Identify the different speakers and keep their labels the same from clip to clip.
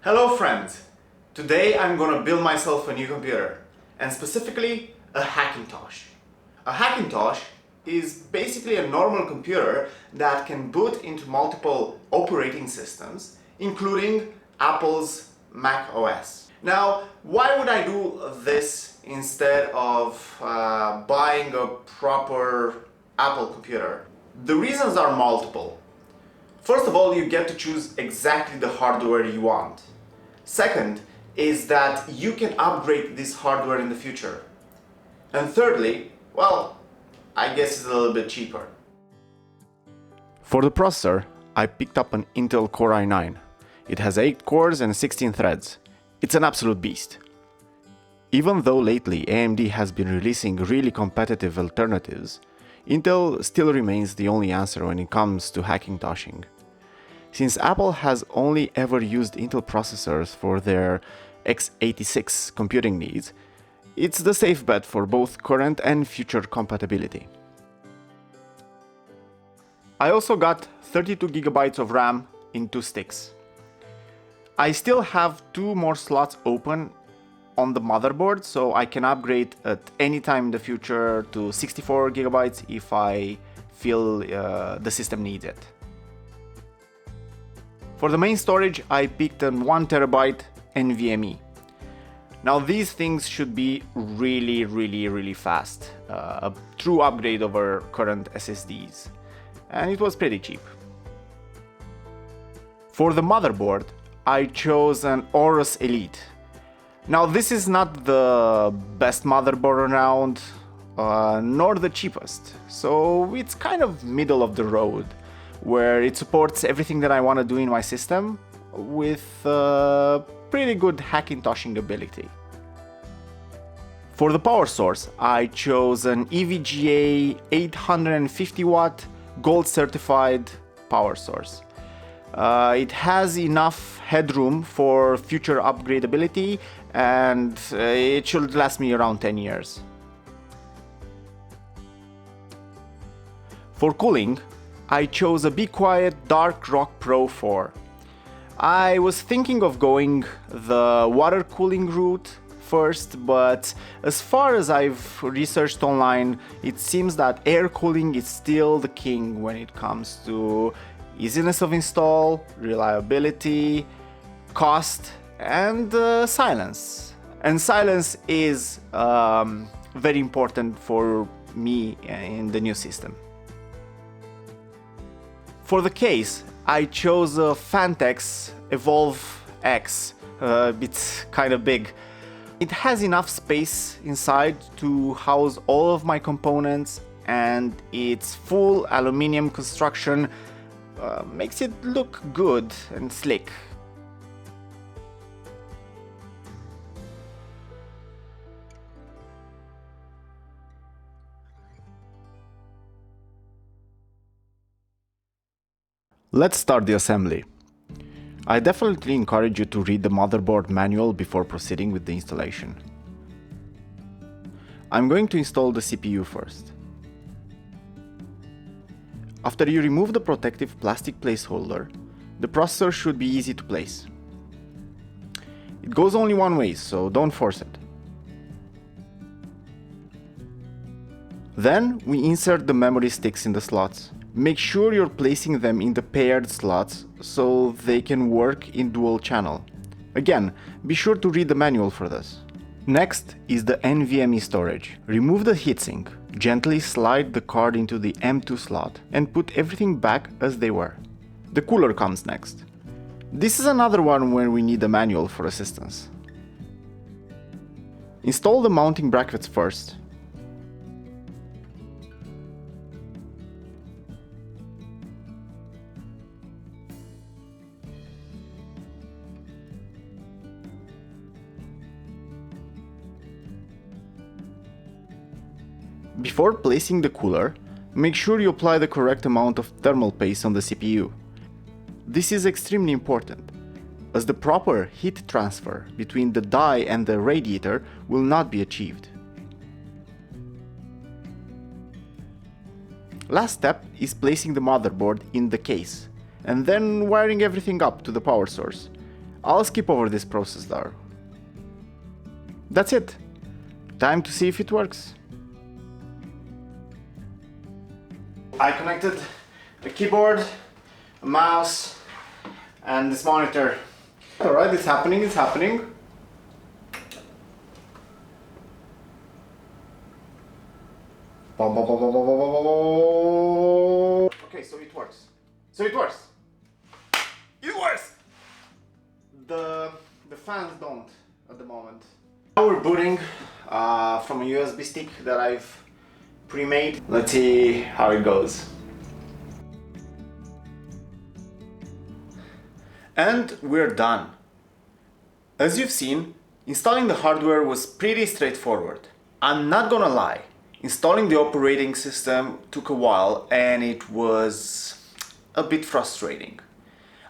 Speaker 1: Hello friends! Today I'm gonna build myself a new computer, and specifically a Hackintosh. A Hackintosh is basically a normal computer that can boot into multiple operating systems, including Apple's Mac OS. Now, why would I do this instead of buying a proper Apple computer? The reasons are multiple. First of all, you get to choose exactly the hardware you want. Second is that you can upgrade this hardware in the future. And thirdly, well, I guess it's a little bit cheaper.
Speaker 2: For the processor, I picked up an Intel Core i9. It has 8 cores and 16 threads. It's an absolute beast. Even though lately AMD has been releasing really competitive alternatives, Intel still remains the only answer when it comes to Hackintoshing. Since Apple has only ever used Intel processors for their x86 computing needs, it's the safe bet for both current and future compatibility. I also got 32 GB of RAM in 2 sticks. I still have 2 more slots open on the motherboard, so I can upgrade at any time in the future to 64 GB if I feel the system needs it. For the main storage, I picked an 1 TB NVMe. Now these things should be really fast, a true upgrade over current SSDs, and it was pretty cheap. For the motherboard, I chose an Aorus Elite. Now this is not the best motherboard around, nor the cheapest, so it's kind of middle of the road, where it supports everything that I want to do in my system with pretty good Hackintoshing ability. For the power source, I chose an EVGA 850 watt gold certified power source. It has enough headroom for future upgradability, and it should last me around 10 years. For cooling, I chose a BeQuiet Dark Rock Pro 4. I was thinking of going the water cooling route first, but as far as I've researched online, it seems that air cooling is still the king when it comes to easiness of install, reliability, cost, and silence. And silence is very important for me in the new system. For the case, I chose a Phanteks Evolv X. It's kind of big. It has enough space inside to house all of my components, and its full aluminium construction makes it look good and slick. Let's start the assembly. I definitely encourage you to read the motherboard manual before proceeding with the installation. I'm going to install the CPU first. After you remove the protective plastic placeholder, the processor should be easy to place. It goes only one way, so don't force it. Then we insert the memory sticks in the slots. Make sure you're placing them in the paired slots so they can work in dual channel. Again, be sure to read the manual for this. Next is the NVMe storage. Remove the heatsink, gently slide the card into the M2 slot, and put everything back as they were. The cooler comes next. This is another one where we need a manual for assistance. Install the mounting brackets first. Before placing the cooler, make sure you apply the correct amount of thermal paste on the CPU. This is extremely important, as the proper heat transfer between the die and the radiator will not be achieved. Last step is placing the motherboard in the case, and then wiring everything up to the power source. I'll skip over this process though. That's it. Time to see if it works. I connected the keyboard, a mouse, and this monitor. Alright, it's happening, it's happening. Okay, so it works. It works! The fans don't at the moment. Now we're booting from a USB stick that I've pre-made. Let's see how it goes. And we're done. As you've seen, installing the hardware was pretty straightforward. I'm not gonna lie, installing the operating system took a while and it was a bit frustrating.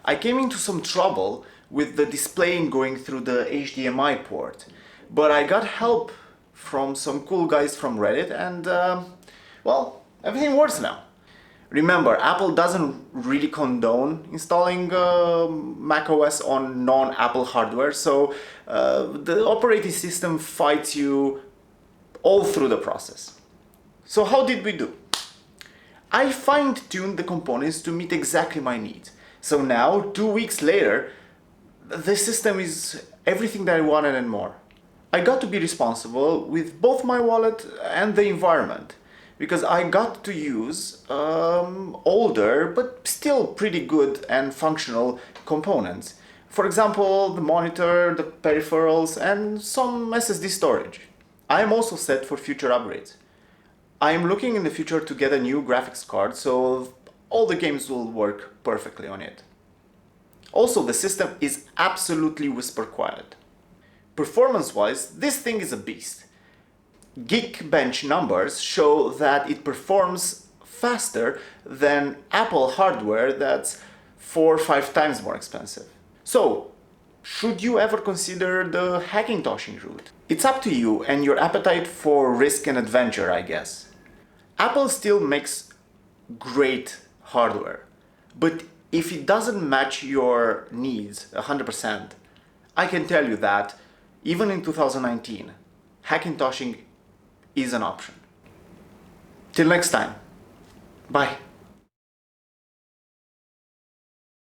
Speaker 2: I came into some trouble with the displaying going through the HDMI port, but I got help from some cool guys from Reddit and well, everything works now. Remember, Apple doesn't really condone installing macOS on non-Apple hardware, so the operating system fights you all through the process. So how did we do? I fine-tuned the components to meet exactly my needs. So now, 2 weeks later, the system is everything that I wanted and more. I got to be responsible with both my wallet and the environment, because I got to use older but still pretty good and functional components. For example, the monitor, the peripherals, and some SSD storage. I am also set for future upgrades. I am looking in the future to get a new graphics card, so all the games will work perfectly on it. Also, the system is absolutely whisper quiet. Performance-wise, this thing is a beast. Geekbench numbers show that it performs faster than Apple hardware that's 4 or 5 times more expensive. So, should you ever consider the hackintoshing route? It's up to you and your appetite for risk and adventure, I guess. Apple still makes great hardware, but if it doesn't match your needs 100%, I can tell you that even in 2019, hackintoshing is an option. Till next time, bye.